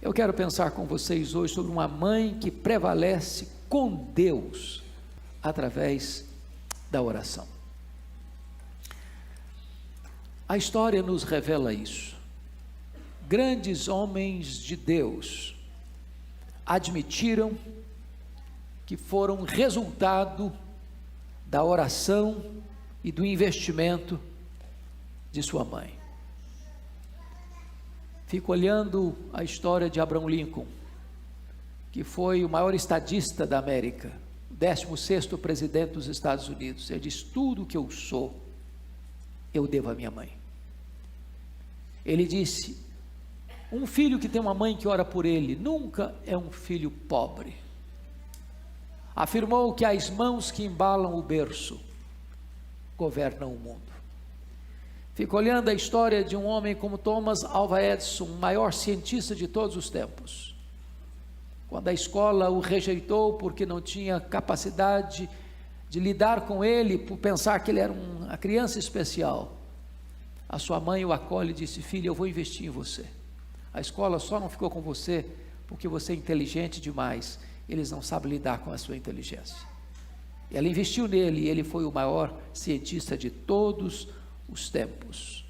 Eu quero pensar com vocês hoje sobre uma mãe que prevalece com Deus através da oração. A história nos revela isso. Grandes homens de Deus admitiram que foram resultado da oração e do investimento de sua mãe. Fico olhando a história de Abraham Lincoln, que foi o maior estadista da América, o 16º presidente dos Estados Unidos. Ele diz: tudo que eu sou, eu devo à minha mãe. Ele disse: um filho que tem uma mãe que ora por ele, nunca é um filho pobre. Afirmou que as mãos que embalam o berço governam o mundo. Fico olhando a história de um homem como Thomas Alva Edison, o maior cientista de todos os tempos. Quando a escola o rejeitou porque não tinha capacidade de lidar com ele, por pensar que ele era uma criança especial, a sua mãe o acolhe e disse: filho, eu vou investir em você. A escola só não ficou com você porque você é inteligente demais, eles não sabem lidar com a sua inteligência. Ela investiu nele e ele foi o maior cientista de todos os tempos.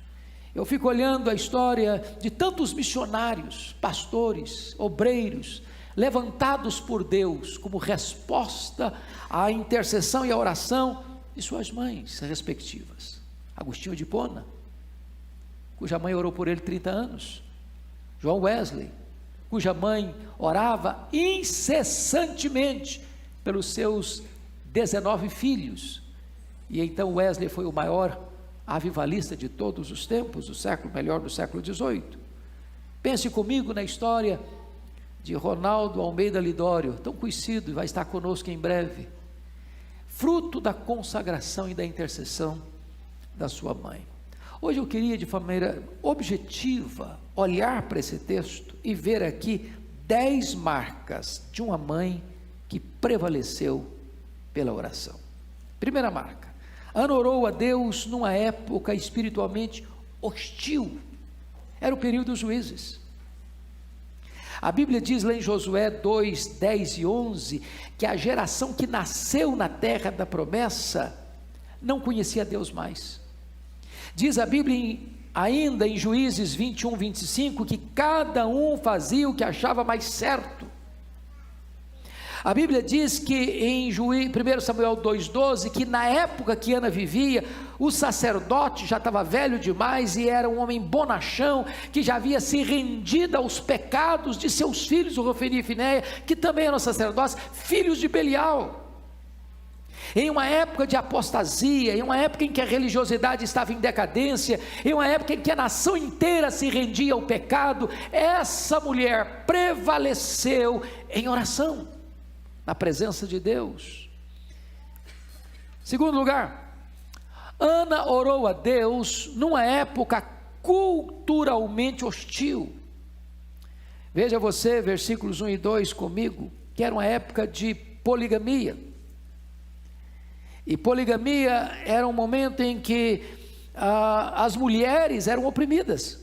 Eu fico olhando a história de tantos missionários, pastores, obreiros, levantados por Deus como resposta à intercessão e à oração de suas mães respectivas. Agostinho de Hipona, cuja mãe orou por ele 30 anos. João Wesley, cuja mãe orava incessantemente pelos seus 19 filhos. E então Wesley foi o maior avivalista de todos os tempos, melhor do século XVIII. Pense comigo na história de Ronaldo Almeida Lidório, tão conhecido e vai estar conosco em breve, fruto da consagração e da intercessão da sua mãe. Hoje eu queria, de maneira objetiva, olhar para esse texto e ver aqui 10 marcas de uma mãe que prevaleceu pela oração. Primeira marca: Ana orou a Deus numa época espiritualmente hostil. Era o período dos juízes. A Bíblia diz lá em Josué 2, 10 e 11, que a geração que nasceu na terra da promessa não conhecia Deus mais. Diz a Bíblia ainda em Juízes 21, 25, que cada um fazia o que achava mais certo. A Bíblia diz que em 1 Samuel 2,12, que na época que Ana vivia, o sacerdote já estava velho demais e era um homem bonachão, que já havia se rendido aos pecados de seus filhos, o Hofni e Finéia, que também eram sacerdotes, filhos de Belial. Em uma época de apostasia, em uma época em que a religiosidade estava em decadência, em uma época em que a nação inteira se rendia ao pecado, essa mulher prevaleceu em oração, na presença de Deus. Segundo lugar, Ana orou a Deus numa época culturalmente hostil. Veja você, versículos 1 e 2 comigo, que era uma época de poligamia. E poligamia era um momento em que as mulheres eram oprimidas,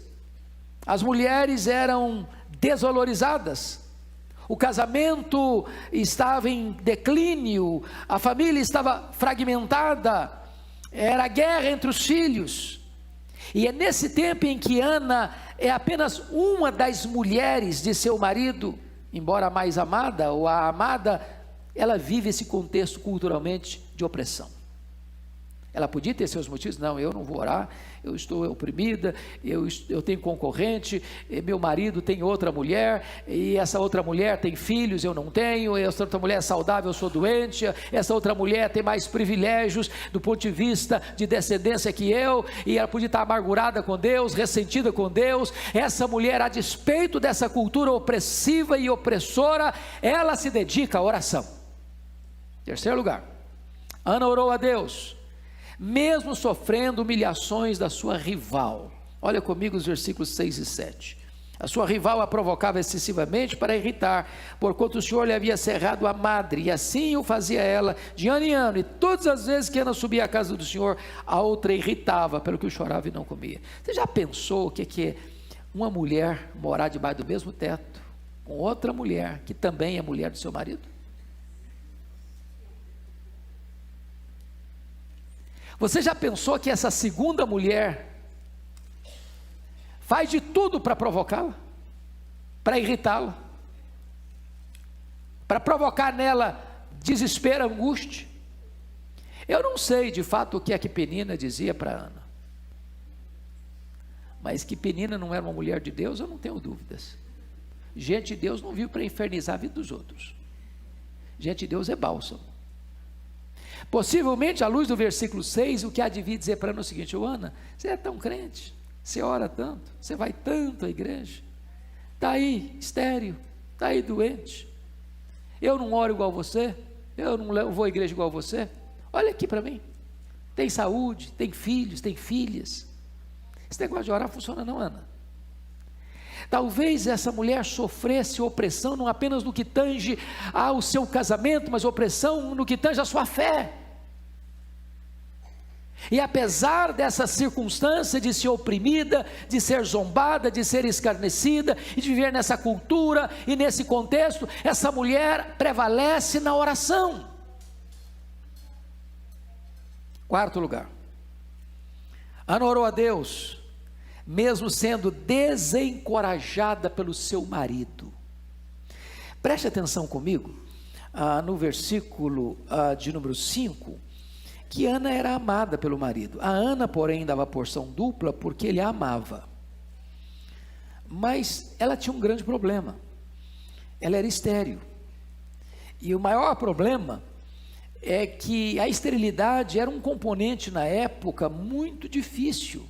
as mulheres eram desvalorizadas, o casamento estava em declínio, a família estava fragmentada, era guerra entre os filhos. E é nesse tempo em que Ana é apenas uma das mulheres de seu marido, embora a mais amada ou a amada, ela vive esse contexto culturalmente de opressão. Ela podia ter seus motivos: não, eu não vou orar, eu estou oprimida, eu tenho concorrente, meu marido tem outra mulher, e essa outra mulher tem filhos, eu não tenho, essa outra mulher é saudável, eu sou doente, essa outra mulher tem mais privilégios do ponto de vista de descendência que eu, e ela podia estar amargurada com Deus, ressentida com Deus. Essa mulher, a despeito dessa cultura opressiva e opressora, ela se dedica à oração. Terceiro lugar, Ana orou a Deus, mesmo sofrendo humilhações da sua rival. Olha comigo os versículos 6 e 7. A sua rival a provocava excessivamente para irritar, porquanto o Senhor lhe havia cerrado a madre, e assim o fazia ela de ano em ano, e todas as vezes que Ana subia à casa do Senhor, a outra irritava, pelo que chorava e não comia. Você já pensou o que é uma mulher morar debaixo do mesmo teto, com outra mulher, que também é mulher do seu marido? Você já pensou que essa segunda mulher faz de tudo para provocá-la, para irritá-la, para provocar nela desespero, angústia? Eu não sei de fato o que é que Penina dizia para Ana, mas que Penina não era uma mulher de Deus, eu não tenho dúvidas. Gente de Deus não vive para infernizar a vida dos outros. Gente de Deus é bálsamo. Possivelmente, à luz do versículo 6, o que há de vir dizer para Ana é o seguinte: Ana, você é tão crente, você ora tanto, você vai tanto à igreja, está aí estéril, está aí doente, eu não oro igual você, eu não vou à igreja igual você, olha aqui para mim, tem saúde, tem filhos, tem filhas, esse negócio de orar funciona não, Ana? Talvez essa mulher sofresse opressão não apenas no que tange ao seu casamento, mas opressão no que tange à sua fé. E apesar dessa circunstância de ser oprimida, de ser zombada, de ser escarnecida, e de viver nessa cultura e nesse contexto, essa mulher prevalece na oração. Quarto lugar, Ana orou a Deus, mesmo sendo desencorajada pelo seu marido. Preste atenção comigo, no versículo de número 5, que Ana era amada pelo marido. A Ana, porém, dava porção dupla porque ele a amava. Mas ela tinha um grande problema, ela era estéril. E o maior problema é que a esterilidade era um componente na época muito difícil,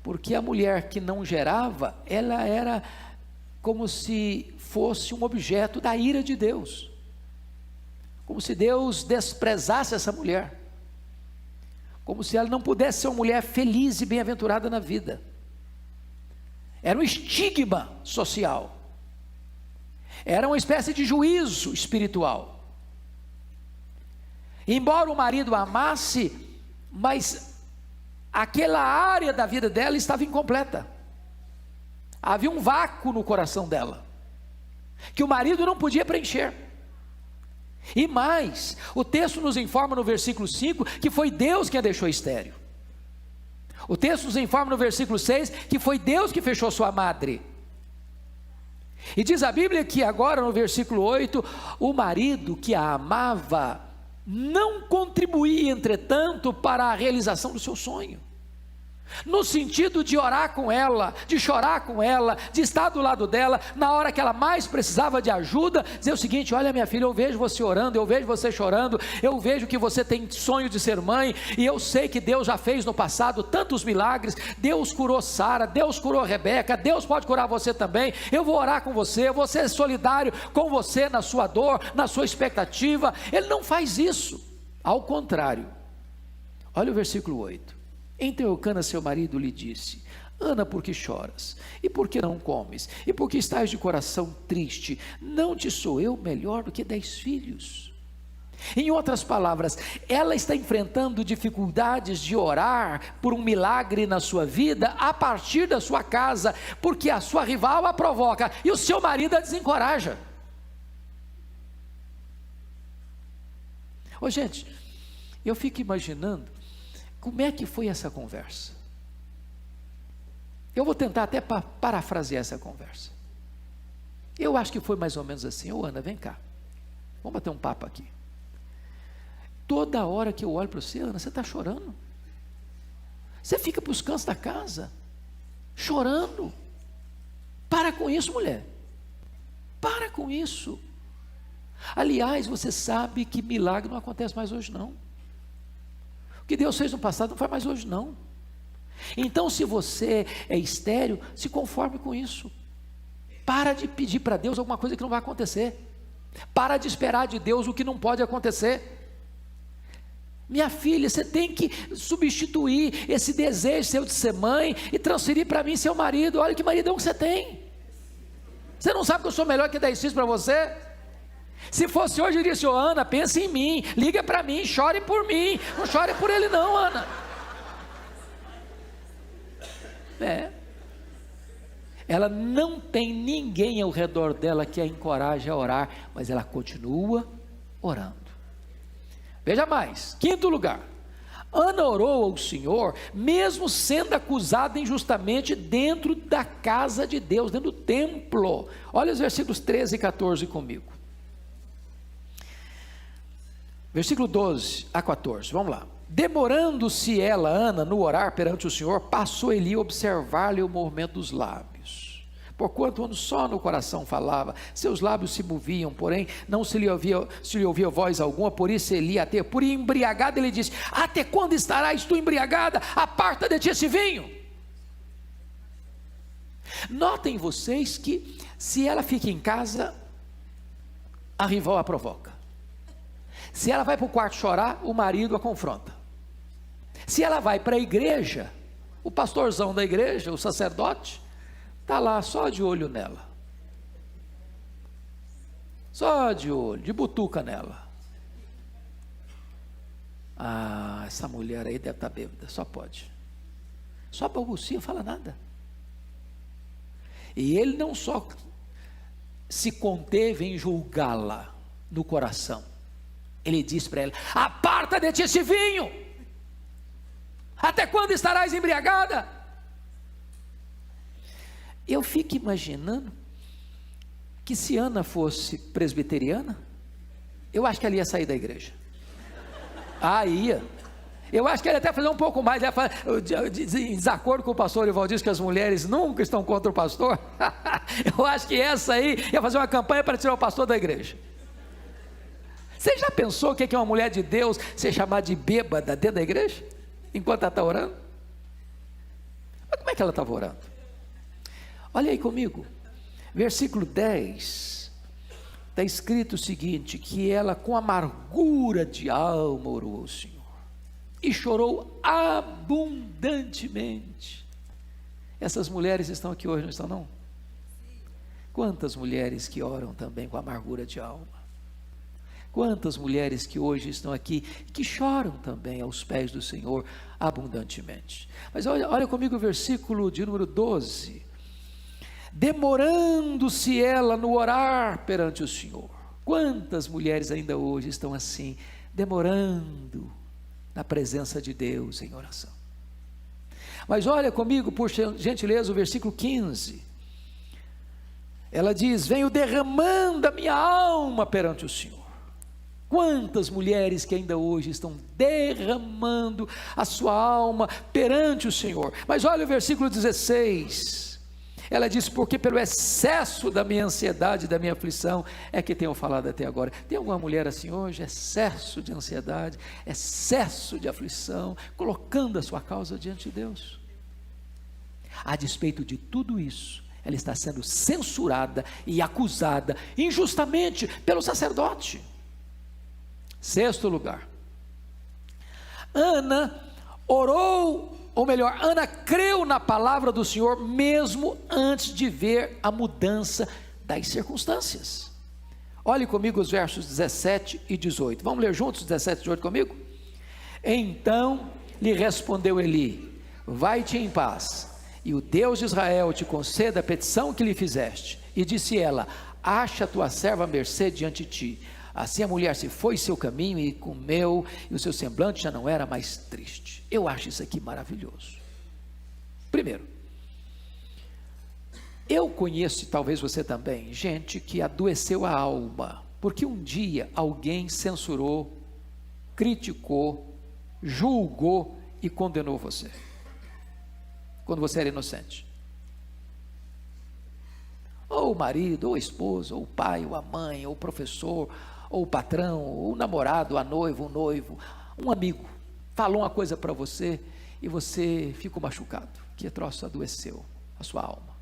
porque a mulher que não gerava, ela era como se fosse um objeto da ira de Deus, como se Deus desprezasse essa mulher, como se ela não pudesse ser uma mulher feliz e bem-aventurada na vida. Era um estigma social, era uma espécie de juízo espiritual. Embora o marido a amasse, mas aquela área da vida dela estava incompleta, havia um vácuo no coração dela, que o marido não podia preencher. E mais, o texto nos informa no versículo 5, que foi Deus quem a deixou estéril. O texto nos informa no versículo 6, que foi Deus que fechou sua madre. E diz a Bíblia que agora no versículo 8, o marido que a amava, não contribuía, entretanto, para a realização do seu sonho, no sentido de orar com ela, de chorar com ela, de estar do lado dela, na hora que ela mais precisava de ajuda, dizer o seguinte: olha minha filha, eu vejo você orando, eu vejo você chorando, eu vejo que você tem sonho de ser mãe, e eu sei que Deus já fez no passado tantos milagres, Deus curou Sara, Deus curou Rebeca, Deus pode curar você também, eu vou orar com você, eu vou ser solidário com você na sua dor, na sua expectativa. Ele não faz isso, ao contrário. Olha o versículo 8, então Eucana seu marido lhe disse: Ana, por que choras? E por que não comes? E por que estás de coração triste? Não te sou eu melhor do que 10 filhos? Em outras palavras, ela está enfrentando dificuldades de orar por um milagre na sua vida, a partir da sua casa, porque a sua rival a provoca, e o seu marido a desencoraja. Ô gente, eu fico imaginando como é que foi essa conversa. Eu vou tentar até parafrasear essa conversa. Eu acho que foi mais ou menos assim: ô Ana, vem cá, vamos bater um papo aqui. Toda hora que eu olho para você, Ana, você está chorando, você fica para os cantos da casa, chorando. Para com isso, mulher, para com isso. Aliás, você sabe que milagre não acontece mais hoje não. O que Deus fez no passado não faz mais hoje não. Então, se você é estéril, se conforme com isso. Para de pedir para Deus alguma coisa que não vai acontecer. Para de esperar de Deus o que não pode acontecer. Minha filha, você tem que substituir esse desejo seu de ser mãe e transferir para mim seu marido. Olha que maridão que você tem. Você não sabe que eu sou melhor que 10 filhos para você? Se fosse hoje, eu diria assim: Ana, pense em mim, liga para mim, chore por mim, não chore por ele não, Ana. ela não tem ninguém ao redor dela que a encoraje a orar, mas ela continua orando. Veja mais, quinto lugar, Ana orou ao Senhor, mesmo sendo acusada injustamente dentro da casa de Deus, dentro do templo. Olha os versículos 13 e 14 comigo. Versículo 12 a 14, vamos lá. Demorando-se ela, Ana, no orar perante o Senhor, passou Eli a observar-lhe o movimento dos lábios. Porquanto só no coração falava, seus lábios se moviam, porém não se lhe ouvia voz alguma, por isso Eli, até por embriagada, ele disse: até quando estarás tu embriagada? Aparta de ti esse vinho. Notem vocês que se ela fica em casa, a rival a provoca. Se ela vai para o quarto chorar, o marido a confronta. Se ela vai para a igreja, o pastorzão da igreja, o sacerdote, está lá só de olho nela. Só de olho, de butuca nela. Ah, essa mulher aí deve estar bêbada, só pode. Só balbucia, fala nada. E ele não só se conteve em julgá-la no coração, ele disse para ela: aparta de ti esse vinho, até quando estarás embriagada? Eu fico imaginando que se Ana fosse presbiteriana, eu acho que ela ia sair da igreja. Ia. Eu acho que ela ia até fazer um pouco mais, em desacordo com o pastor Ivaldo, diz que as mulheres nunca estão contra o pastor. Eu acho que essa aí ia fazer uma campanha para tirar o pastor da igreja. Você já pensou o que é uma mulher de Deus ser chamada de bêbada dentro da igreja? Enquanto ela está orando? Mas como é que ela estava orando? Olha aí comigo, versículo 10, está escrito o seguinte, que ela com amargura de alma orou ao Senhor, e chorou abundantemente. Essas mulheres estão aqui hoje, não estão não? Quantas mulheres que oram também com amargura de alma? Quantas mulheres que hoje estão aqui, que choram também aos pés do Senhor abundantemente. Mas olha comigo o versículo de número 12. Demorando-se ela no orar perante o Senhor. Quantas mulheres ainda hoje estão assim, demorando na presença de Deus em oração. Mas olha comigo, por gentileza, o versículo 15. Ela diz: venho derramando a minha alma perante o Senhor. Quantas mulheres que ainda hoje estão derramando a sua alma perante o Senhor. Mas olha o versículo 16, ela diz: porque pelo excesso da minha ansiedade, da minha aflição, é que tenho falado até agora. Tem alguma mulher assim hoje? Excesso de ansiedade, excesso de aflição, colocando a sua causa diante de Deus. A despeito de tudo isso, ela está sendo censurada e acusada injustamente pelo sacerdote. Sexto lugar, Ana orou, ou melhor, Ana creu na palavra do Senhor mesmo antes de ver a mudança das circunstâncias. Olhe comigo os versos 17 e 18, vamos ler juntos 17 e 18 comigo? Então lhe respondeu Eli: vai-te em paz, e o Deus de Israel te conceda a petição que lhe fizeste. E disse ela: acha tua serva à mercê diante de ti. Assim a mulher se foi seu caminho e comeu, e o seu semblante já não era mais triste. Eu acho isso aqui maravilhoso. Primeiro, eu conheço, e talvez você também, gente que adoeceu a alma, porque um dia alguém censurou, criticou, julgou e condenou você, quando você era inocente. Ou o marido, ou a esposa, ou o pai, ou a mãe, ou o professor, ou o patrão, ou o namorado, a noiva, o noivo, um amigo, falou uma coisa para você, e você ficou machucado, que troço adoeceu a sua alma.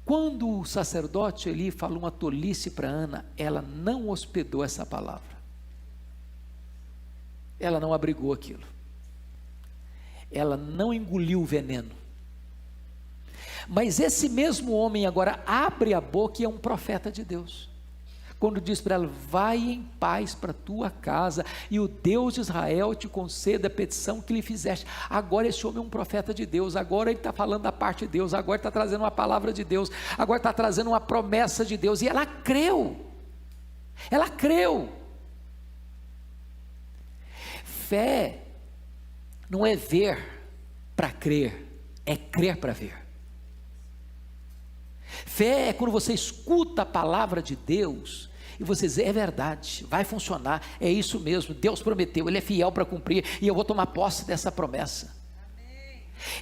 Quando o sacerdote Eli falou uma tolice para Ana, ela não hospedou essa palavra, ela não abrigou aquilo, ela não engoliu o veneno. Mas esse mesmo homem agora abre a boca e é um profeta de Deus. quando diz para ela: vai em paz para a tua casa, e o Deus de Israel te conceda a petição que lhe fizeste. Agora esse homem é um profeta de Deus, agora ele está falando da parte de Deus, agora está trazendo uma palavra de Deus, agora está trazendo uma promessa de Deus, e ela creu. Fé não é ver para crer, é crer para ver. Fé é quando você escuta a palavra de Deus e você diz: é verdade, vai funcionar, é isso mesmo, Deus prometeu, Ele é fiel para cumprir, e eu vou tomar posse dessa promessa.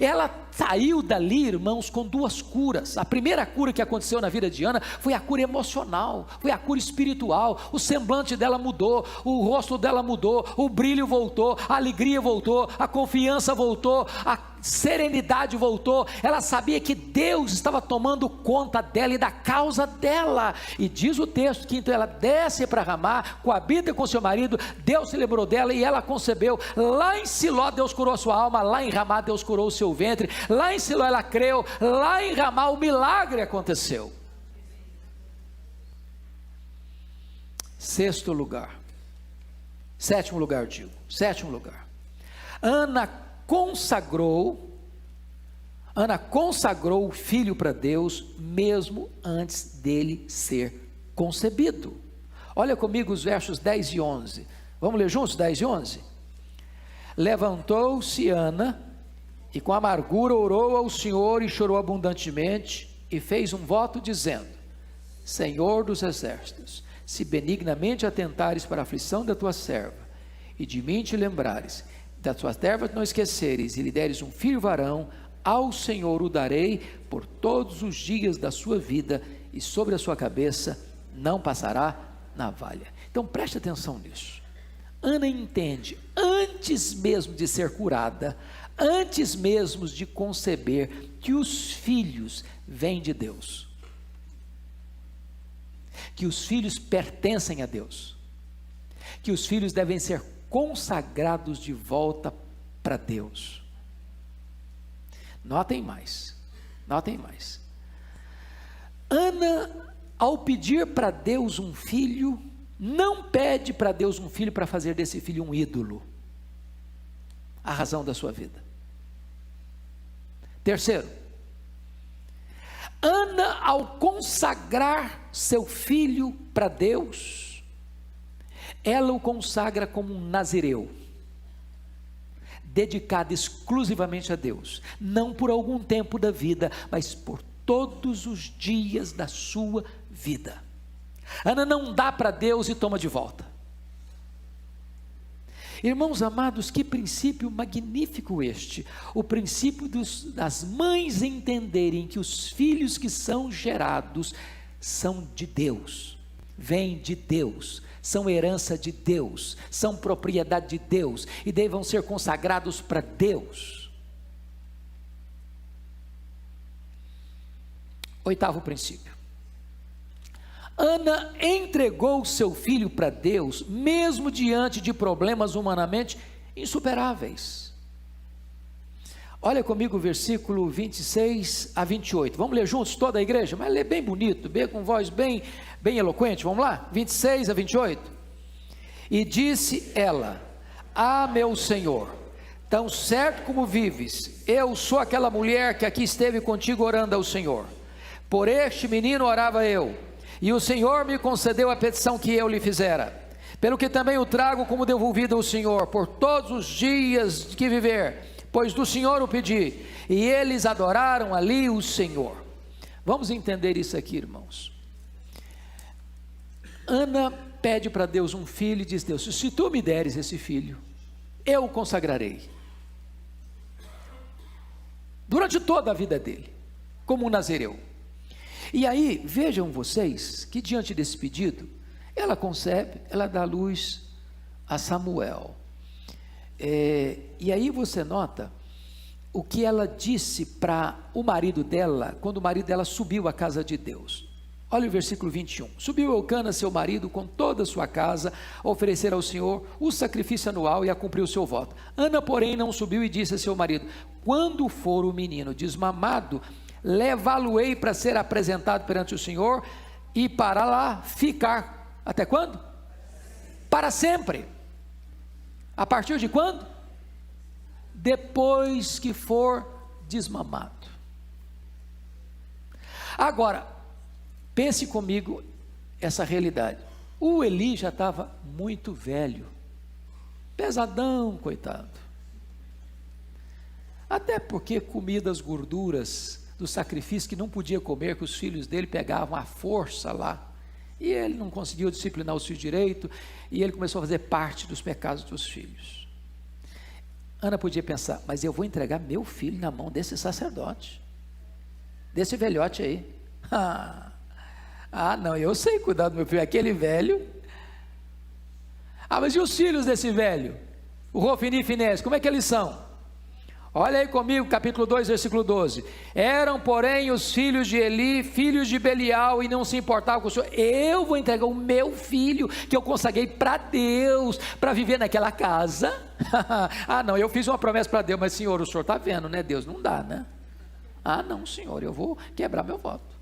Ela saiu dali, irmãos, com duas curas. A primeira cura que aconteceu na vida de Ana foi a cura emocional, foi a cura espiritual. O semblante dela mudou, o rosto dela mudou, o brilho voltou, a alegria voltou, a confiança voltou, a serenidade voltou. Ela sabia que Deus estava tomando conta dela e da causa dela, e diz o texto que então ela desce para Ramá, coabita com seu marido. Deus se lembrou dela e ela concebeu. Lá em Siló Deus curou a sua alma, lá em Ramá Deus curou o seu ventre, lá em Siló ela creu, lá em Ramá o milagre aconteceu. Sétimo lugar, Ana consagrou o filho para Deus, mesmo antes dele ser concebido. Olha comigo os versos 10 e 11, vamos ler juntos 10 e 11? Levantou-se Ana, e com amargura orou ao Senhor, e chorou abundantemente, e fez um voto dizendo: Senhor dos exércitos, se benignamente atentares para a aflição da tua serva, e de mim te lembrares, das tuas terras não esqueceres, e lhe deres um filho varão, ao Senhor o darei por todos os dias da sua vida, e sobre a sua cabeça não passará navalha. Então preste atenção nisso. Ana entende, antes mesmo de ser curada, antes mesmo de conceber, que os filhos vêm de Deus, que os filhos pertencem a Deus, que os filhos devem ser consagrados de volta para Deus. Notem mais. Ana, ao pedir para Deus um filho, não pede para Deus um filho para fazer desse filho um ídolo, a razão da sua vida. Terceiro, Ana, ao consagrar seu filho para Deus, ela o consagra como um nazireu, dedicado exclusivamente a Deus, não por algum tempo da vida, mas por todos os dias da sua vida. Ana não dá para Deus e toma de volta. Irmãos amados, que princípio magnífico este, o princípio das mães entenderem que os filhos que são gerados são de Deus, vêm de Deus, são herança de Deus, são propriedade de Deus, e devam ser consagrados para Deus. Oitavo princípio, Ana entregou seu filho para Deus, mesmo diante de problemas humanamente insuperáveis. Olha comigo o versículo 26 a 28, vamos ler juntos toda a igreja, mas lê bem bonito, bem com voz bem eloquente, vamos lá, 26 a 28, e disse ela: meu Senhor, tão certo como vives, eu sou aquela mulher que aqui esteve contigo orando ao Senhor, por este menino orava eu, e o Senhor me concedeu a petição que eu lhe fizera, pelo que também o trago como devolvido ao Senhor, por todos os dias que viver, pois do Senhor o pedi, e eles adoraram ali o Senhor. Vamos entender isso aqui, irmãos. Ana pede para Deus um filho e diz: Deus, se tu me deres esse filho, eu o consagrarei, durante toda a vida dele, como um nazireu. E aí, vejam vocês, que diante desse pedido, ela concebe, ela dá luz a Samuel, e aí você nota o que ela disse para o marido dela, quando o marido dela subiu à casa de Deus. Olha o versículo 21, subiu Eucana seu marido com toda a sua casa, a oferecer ao Senhor o sacrifício anual e a cumprir o seu voto. Ana porém não subiu e disse a seu marido: quando for o menino desmamado, levá-lo-ei para ser apresentado perante o Senhor, e para lá ficar Até quando? Para sempre. A partir de quando? Depois que for desmamado. Agora, pense comigo essa realidade. O Eli já estava muito velho, pesadão, coitado. Até porque comia das gorduras do sacrifício que não podia comer, que os filhos dele pegavam à força lá. E ele não conseguiu disciplinar os filhos direito, e ele começou a fazer parte dos pecados dos filhos. Ana podia pensar, mas eu vou entregar meu filho na mão desse sacerdote, desse velhote aí. Não, eu sei cuidar do meu filho, aquele velho. Mas e os filhos desse velho? O Rofini e Finés, como é que eles são? Olha aí comigo, capítulo 2, versículo 12. Eram, porém, os filhos de Eli, filhos de Belial, e não se importavam com o Senhor. Eu vou entregar o meu filho, que eu consagrei para Deus, para viver naquela casa. Não, eu fiz uma promessa para Deus, mas Senhor, o Senhor está vendo, né? Deus não dá, né? Não, Senhor, eu vou quebrar meu voto.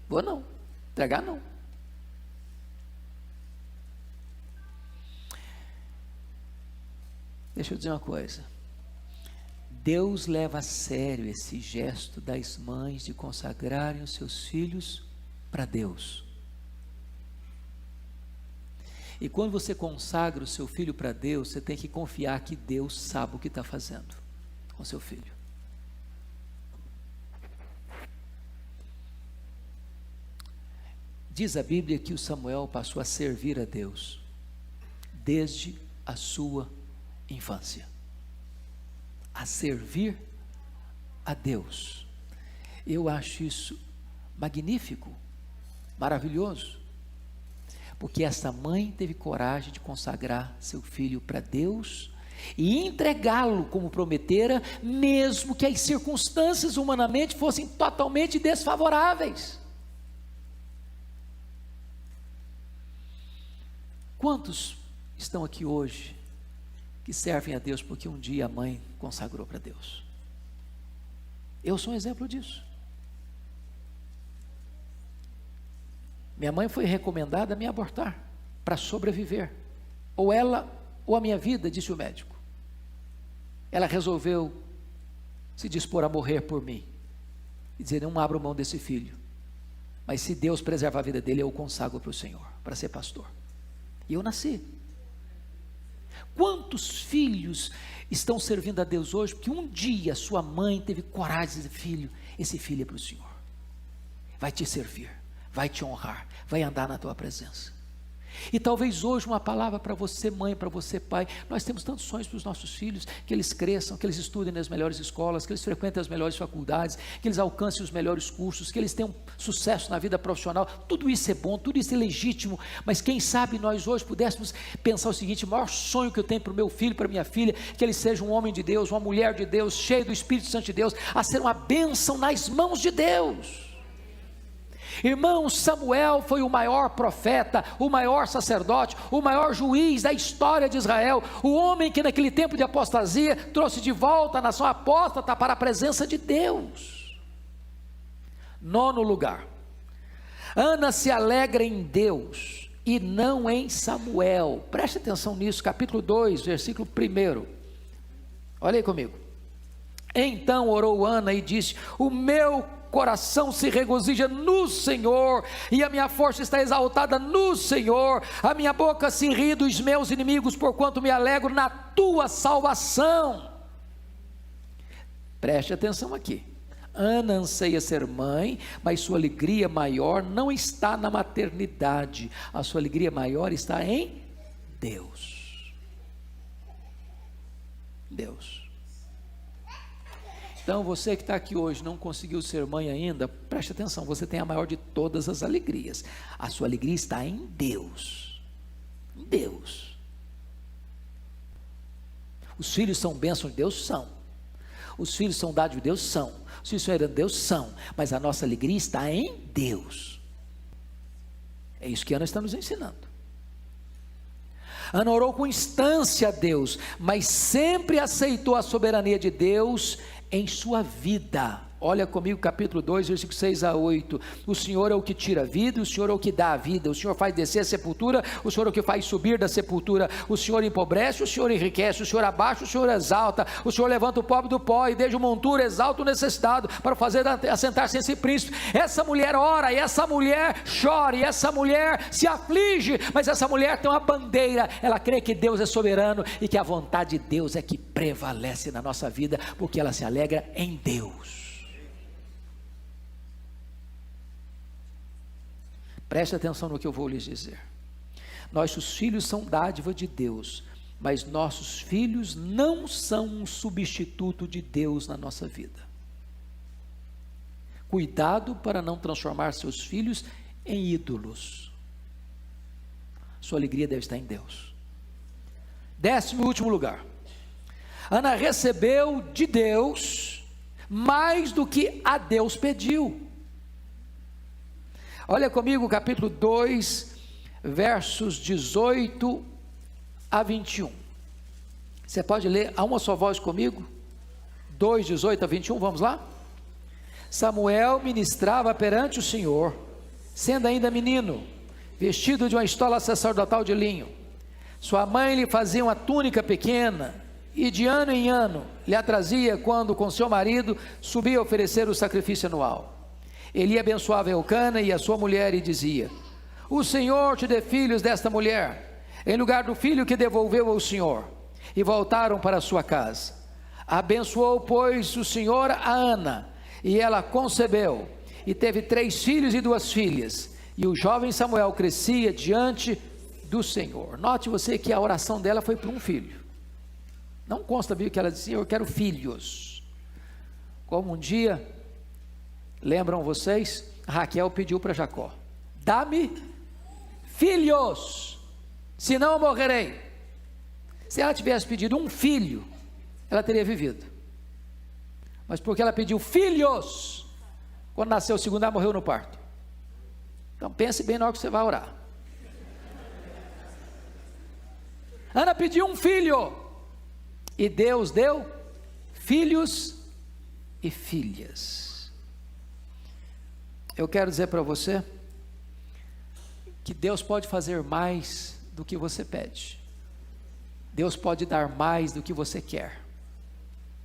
Vou não, entregar não. Deixa eu dizer uma coisa. Deus leva a sério esse gesto das mães de consagrarem os seus filhos para Deus. E quando você consagra o seu filho para Deus, você tem que confiar que Deus sabe o que está fazendo com o seu filho. Diz a Bíblia que o Samuel passou a servir a Deus desde a sua infância. A servir a Deus. Eu acho isso magnífico, maravilhoso, porque essa mãe teve coragem de consagrar seu filho para Deus e entregá-lo como prometera, mesmo que as circunstâncias humanamente fossem totalmente desfavoráveis. Quantos estão aqui hoje que servem a Deus porque um dia a mãe consagrou para Deus? Eu sou um exemplo disso. Minha mãe foi recomendada a me abortar para sobreviver, ou ela ou a minha vida, disse o médico. Ela resolveu se dispor a morrer por mim e dizer: não abro mão desse filho, mas se Deus preservar a vida dele, eu o consagro para o Senhor, para ser pastor. E eu nasci. Quantos filhos estão servindo a Deus hoje, porque um dia sua mãe teve coragem de dizer: filho, esse filho é para o Senhor, vai te servir, vai te honrar, vai andar na tua presença. E talvez hoje uma palavra para você mãe, para você pai. Nós temos tantos sonhos para os nossos filhos, que eles cresçam, que eles estudem nas melhores escolas, que eles frequentem as melhores faculdades, que eles alcancem os melhores cursos, que eles tenham sucesso na vida profissional. Tudo isso é bom, tudo isso é legítimo, mas quem sabe nós hoje pudéssemos pensar o seguinte: o maior sonho que eu tenho para o meu filho, para a minha filha, que ele seja um homem de Deus, uma mulher de Deus, cheio do Espírito Santo de Deus, a ser uma bênção nas mãos de Deus. Irmão, Samuel foi o maior profeta, o maior sacerdote, o maior juiz da história de Israel, o homem que naquele tempo de apostasia trouxe de volta a nação apóstata para a presença de Deus. 9º lugar, Ana se alegra em Deus e não em Samuel. Preste atenção nisso, capítulo 2, versículo 1. Olha aí comigo. Então orou Ana e disse: o meu coração se regozija no Senhor, e a minha força está exaltada no Senhor, a minha boca se ri dos meus inimigos, porquanto me alegro na tua salvação. Preste atenção aqui. Ana anseia ser mãe, mas sua alegria maior não está na maternidade, a sua alegria maior está em Deus. Deus. Então você que está aqui hoje, não conseguiu ser mãe ainda, preste atenção, você tem a maior de todas as alegrias. A sua alegria está em Deus. Em Deus. Os filhos são bênçãos de Deus? São. Os filhos são dados de Deus? São. Os filhos são herança de Deus? São. Mas a nossa alegria está em Deus. É isso que Ana está nos ensinando. Ana orou com instância a Deus, mas sempre aceitou a soberania de Deus em sua vida. Olha comigo capítulo 2, versículos 6 a 8. O Senhor é o que tira a vida, o Senhor é o que dá a vida, o Senhor faz descer a sepultura, o Senhor é o que faz subir da sepultura, o Senhor empobrece, o Senhor enriquece, o Senhor abaixa, o Senhor exalta, o Senhor levanta o pobre do pó e desde o monturo exalta o necessitado, para fazer assentar-se esse príncipe. Essa mulher ora, e essa mulher chora, e essa mulher se aflige, mas essa mulher tem uma bandeira, ela crê que Deus é soberano, e que a vontade de Deus é que prevalece na nossa vida, porque ela se alegra em Deus. Preste atenção no que eu vou lhes dizer. Nossos filhos são dádiva de Deus, mas nossos filhos não são um substituto de Deus na nossa vida. Cuidado para não transformar seus filhos em ídolos. Sua alegria deve estar em Deus. 10º e último lugar. Ana recebeu de Deus mais do que a Deus pediu. Olha comigo o capítulo 2, versos 18 a 21. Você pode ler a uma só voz comigo? 2, 18 a 21, vamos lá? Samuel ministrava perante o Senhor, sendo ainda menino, vestido de uma estola sacerdotal de linho. Sua mãe lhe fazia uma túnica pequena, e de ano em ano lhe a trazia quando com seu marido subia a oferecer o sacrifício anual. Ele abençoava Eucana e a sua mulher e dizia: o Senhor te dê filhos desta mulher, em lugar do filho que devolveu ao Senhor. E voltaram para a sua casa. Abençoou, pois, o Senhor a Ana, e ela concebeu, e teve 3 filhos e 2 filhas, e o jovem Samuel crescia diante do Senhor. Note você que a oração dela foi por um filho. Não consta bem que ela dizia: eu quero filhos. Como um dia, lembram vocês, Raquel pediu para Jacó: dá-me filhos, senão eu morrerei. Se ela tivesse pedido um filho, ela teria vivido. Mas porque ela pediu filhos, quando nasceu o segundo, ela morreu no parto. Então pense bem na hora que você vai orar. Ana pediu um filho, e Deus deu filhos e filhas. Eu quero dizer para você que Deus pode fazer mais do que você pede. Deus pode dar mais do que você quer.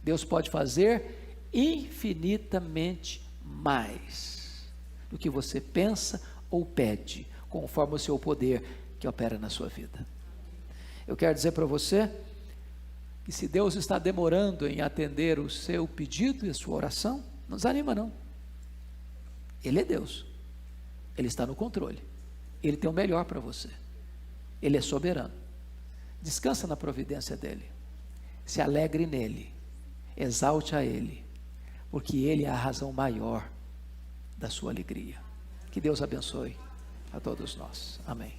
Deus pode fazer infinitamente mais do que você pensa ou pede, conforme o seu poder que opera na sua vida. Eu quero dizer para você que se Deus está demorando em atender o seu pedido e a sua oração, não desanima não. Ele é Deus, Ele está no controle, Ele tem o melhor para você, Ele é soberano. Descansa na providência dEle, se alegre nele, exalte a Ele, porque Ele é a razão maior da sua alegria. Que Deus abençoe a todos nós, amém.